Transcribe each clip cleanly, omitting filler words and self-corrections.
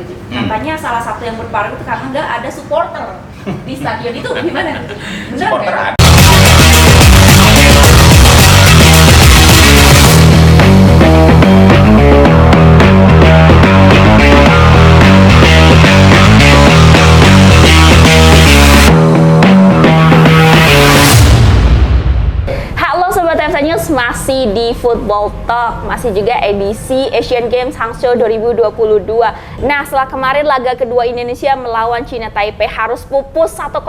tuh, Cip? Katanya salah satu yang berpengaruh itu karena nggak ada supporter di stadion itu, gimana tuh, Cip? Bener Supporter nggak? ada. Halo Sobat TFC News, masih di Football Talk, masih juga edisi Asian Games Hangzhou 2022. Nah, setelah kemarin laga kedua Indonesia melawan China Taipei harus pupus 1-0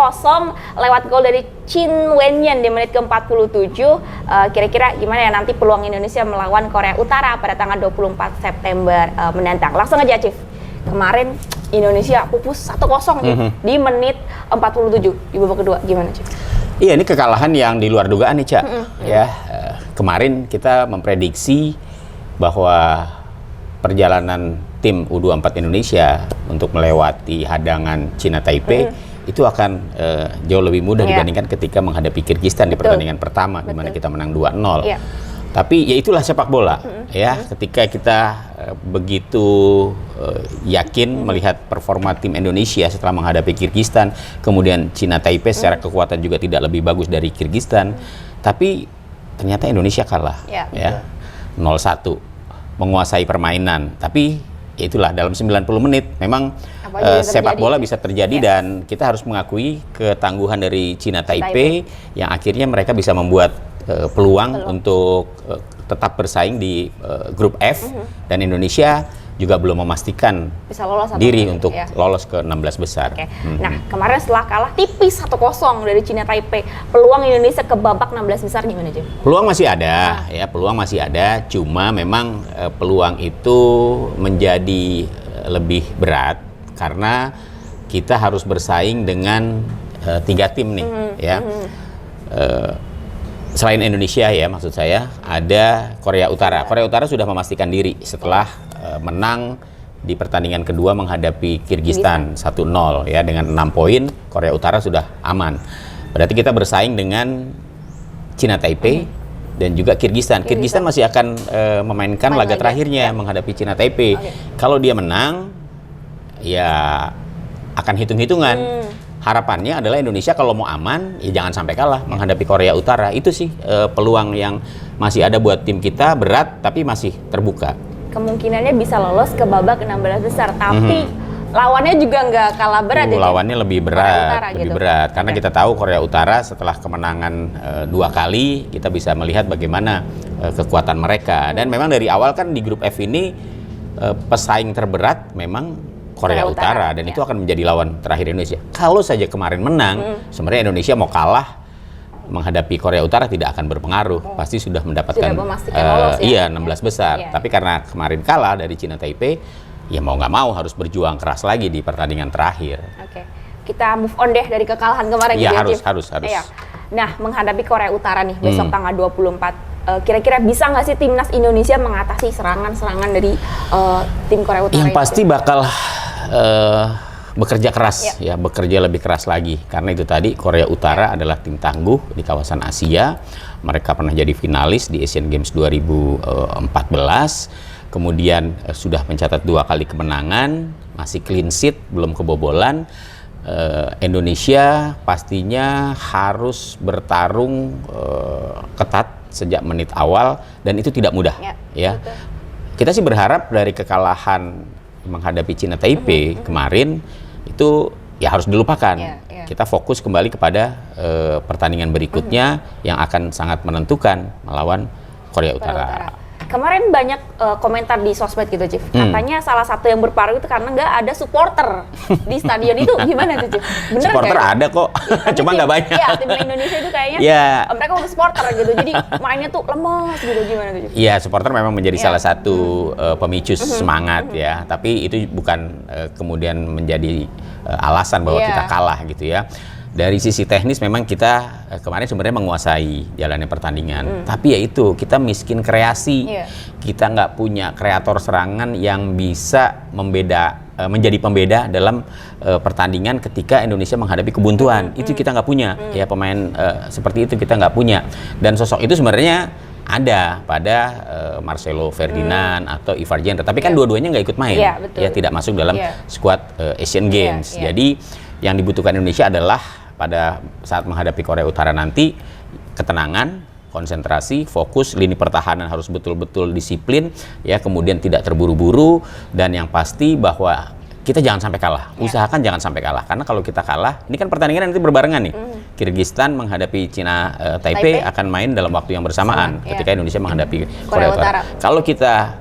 lewat gol dari Chin Wenyan di menit ke-47. Kira-kira gimana ya nanti peluang Indonesia melawan Korea Utara pada tanggal 24 September mendatang? Langsung aja, Chief. Kemarin Indonesia pupus 1-0 di menit 47 di babak kedua. Gimana, Chief? Iya, ini kekalahan yang di luar dugaan nih, Cak. Ya, kemarin kita memprediksi bahwa perjalanan tim U24 Indonesia untuk melewati hadangan China Taipei itu akan jauh lebih mudah dibandingkan ketika menghadapi Kirgistan di pertandingan pertama di mana kita menang 2-0. Iya. Tapi ya itulah sepak bola, ya. Ketika kita begitu yakin melihat performa tim Indonesia setelah menghadapi Kirgistan, kemudian China Taipei secara kekuatan juga tidak lebih bagus dari Kirgistan, tapi ternyata Indonesia kalah, ya, 0-1, menguasai permainan. Tapi ya itulah, dalam 90 menit memang sepak bola bisa terjadi dan kita harus mengakui ketangguhan dari China Taipei yang akhirnya mereka bisa membuat peluang untuk tetap bersaing di grup F, dan Indonesia juga belum memastikan Bisa lolos diri untuk lolos ke 16 besar. Nah, kemarin setelah kalah tipis 1-0 dari China Taipei, peluang Indonesia ke babak 16 besar gimana, Jim? Peluang masih ada, ya, peluang masih ada. Cuma memang peluang itu menjadi lebih berat karena kita harus bersaing dengan 3 tim nih, ya. Selain Indonesia, ya, maksud saya ada Korea Utara. Korea Utara sudah memastikan diri setelah menang di pertandingan kedua menghadapi Kirgistan 1-0, ya, dengan 6 poin. Korea Utara sudah aman. Berarti kita bersaing dengan China Taipei dan juga Kirgistan. Kirgistan masih akan memainkan laga terakhirnya menghadapi China Taipei. Kalau dia menang, ya akan hitung-hitungan. Harapannya adalah Indonesia kalau mau aman, ya jangan sampai kalah menghadapi Korea Utara. Itu sih peluang yang masih ada buat tim kita, berat tapi masih terbuka. Kemungkinannya bisa lolos ke babak 16 besar, tapi lawannya juga nggak kalah berat. Lawannya lebih berat, Utara, lebih gitu. berat. Karena kita tahu Korea Utara setelah kemenangan 2 kali, kita bisa melihat bagaimana kekuatan mereka. Dan memang dari awal kan di grup F ini pesaing terberat memang Korea Utara, dan itu akan menjadi lawan terakhir Indonesia. Kalau saja kemarin menang, sebenarnya Indonesia mau kalah menghadapi Korea Utara tidak akan berpengaruh. Pasti sudah mendapatkan lolos, 16 besar. Tapi karena kemarin kalah dari China Taipei, ya mau nggak mau harus berjuang keras lagi di pertandingan terakhir. Oke, kita move on deh dari kekalahan kemarin. Ya, gitu, harus. Iya. Nah, menghadapi Korea Utara nih besok tanggal 24. Kira-kira bisa nggak sih timnas Indonesia mengatasi serangan-serangan dari tim Korea Utara? Yang pasti bakal bekerja keras, ya, bekerja lebih keras lagi. Karena itu tadi, Korea Utara adalah tim tangguh di kawasan Asia. Mereka pernah jadi finalis di Asian Games 2014. Kemudian sudah mencatat 2 kali kemenangan, masih clean sheet, belum kebobolan. Indonesia pastinya harus bertarung ketat sejak menit awal, dan itu tidak mudah, ya. Kita sih berharap dari kekalahan menghadapi China Taipei kemarin itu ya harus dilupakan. Kita fokus kembali kepada pertandingan berikutnya yang akan sangat menentukan melawan Korea Utara. Kemarin banyak komentar di sosmed gitu, Chief. Katanya salah satu yang berpengaruh itu karena nggak ada supporter di stadion itu. Gimana tuh, Chief? Bener supporter gak? ada kok, cuma nggak banyak. Iya, tim Indonesia itu kayaknya mereka udah supporter gitu, jadi mainnya tuh lemes gitu. Gimana tuh, Chief? Iya, supporter memang menjadi salah satu pemicu semangat, ya. Tapi itu bukan kemudian menjadi alasan bahwa kita kalah gitu, ya. Dari sisi teknis memang kita kemarin sebenarnya menguasai jalannya pertandingan. Tapi ya itu, kita miskin kreasi. Kita nggak punya kreator serangan yang bisa menjadi pembeda dalam pertandingan ketika Indonesia menghadapi kebuntuan. Itu kita nggak punya. Ya, pemain seperti itu kita nggak punya. Dan sosok itu sebenarnya ada pada Marcelo Ferdinand atau Ivar Jenner, tapi kan dua-duanya nggak ikut main, Iya, betul. ya tidak masuk dalam skuad Asian Games. Iya. Jadi yang dibutuhkan Indonesia adalah pada saat menghadapi Korea Utara nanti ketenangan, konsentrasi, fokus, lini pertahanan harus betul-betul disiplin, ya, kemudian tidak terburu-buru, dan yang pasti bahwa kita jangan sampai kalah. Usahakan jangan sampai kalah, karena kalau kita kalah, ini kan pertandingan nanti berbarengan nih. Kirgistan menghadapi Cina Taipei akan main dalam waktu yang bersamaan ketika Indonesia menghadapi Korea Utara. Kalau kita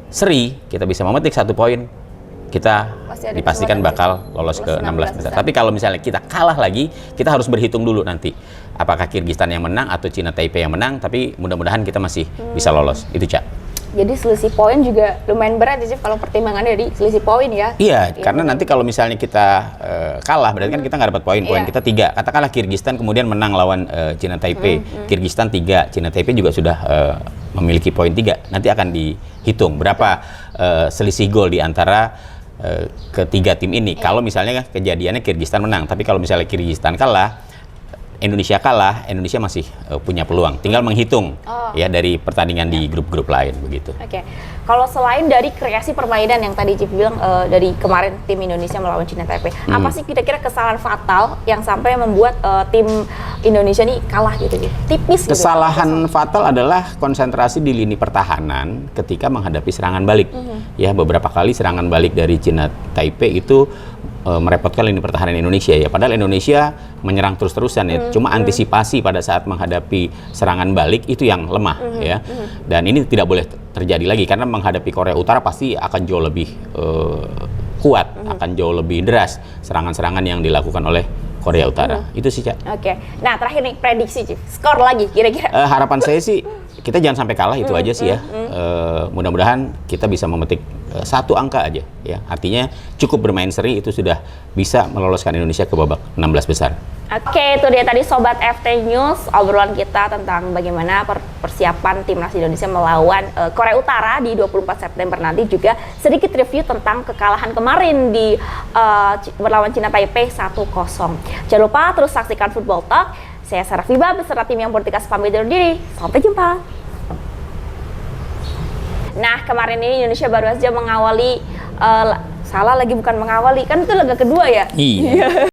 seri, kita bisa memetik 1 poin, kita dipastikan bakal lolos ke 16 besar. Tapi kalau misalnya kita kalah lagi, kita harus berhitung dulu nanti apakah Kirgistan yang menang atau Cina Taipei yang menang, tapi mudah-mudahan kita masih bisa lolos. Itu, Cak. Jadi selisih poin juga lumayan berat ya, Cip, kalau pertimbangannya dari selisih poin ya. Iya, karena nanti kalau misalnya kita kalah, berarti kan kita nggak dapat poin. Poin kita 3. Katakanlah Kirgistan kemudian menang lawan Cina Taipei. Kirgistan 3, Cina Taipei juga sudah memiliki poin 3. Nanti akan dihitung berapa selisih gol di antara ketiga tim ini. Kalau misalnya kejadiannya Kirgistan menang, tapi kalau misalnya Kirgistan kalah, Indonesia kalah, Indonesia masih punya peluang. Tinggal menghitung ya dari pertandingan di grup-grup lain begitu. Oke. Kalau selain dari kreasi permainan yang tadi Cip bilang dari kemarin tim Indonesia melawan Cina Taipei, apa sih kira-kira kesalahan fatal yang sampai membuat tim Indonesia nih kalah gitu? Tipis gitu. Kesalahan fatal adalah konsentrasi di lini pertahanan ketika menghadapi serangan balik. Ya, beberapa kali serangan balik dari Cina Taipei itu merepotkan lini pertahanan Indonesia, ya. Padahal Indonesia menyerang terus-terusan, ya. Cuma antisipasi pada saat menghadapi serangan balik itu yang lemah, ya. Dan ini tidak boleh terjadi lagi, karena menghadapi Korea Utara pasti akan jauh lebih kuat, akan jauh lebih deras serangan-serangan yang dilakukan oleh Korea Utara. Itu sih, Cak. Oke. Nah, terakhir nih prediksi, Cip. Skor lagi kira-kira. Harapan saya sih kita jangan sampai kalah, itu aja sih ya. Mudah-mudahan kita bisa memetik 1 angka aja, ya. Artinya cukup bermain seri itu sudah bisa meloloskan Indonesia ke babak 16 besar. Oke, itu dia tadi Sobat FT News, obrolan kita tentang bagaimana persiapan timnas Indonesia melawan Korea Utara di 24 September nanti, juga sedikit review tentang kekalahan kemarin di berlawan Cina Taipei 1-0. Jangan lupa terus saksikan Football Talk. Saya Sarah Fiba beserta tim yang Politikas pamit undur diri. Sampai jumpa. Nah, kemarin ini Indonesia baru saja mengawali, salah lagi, bukan mengawali, kan itu laga kedua ya? Iya.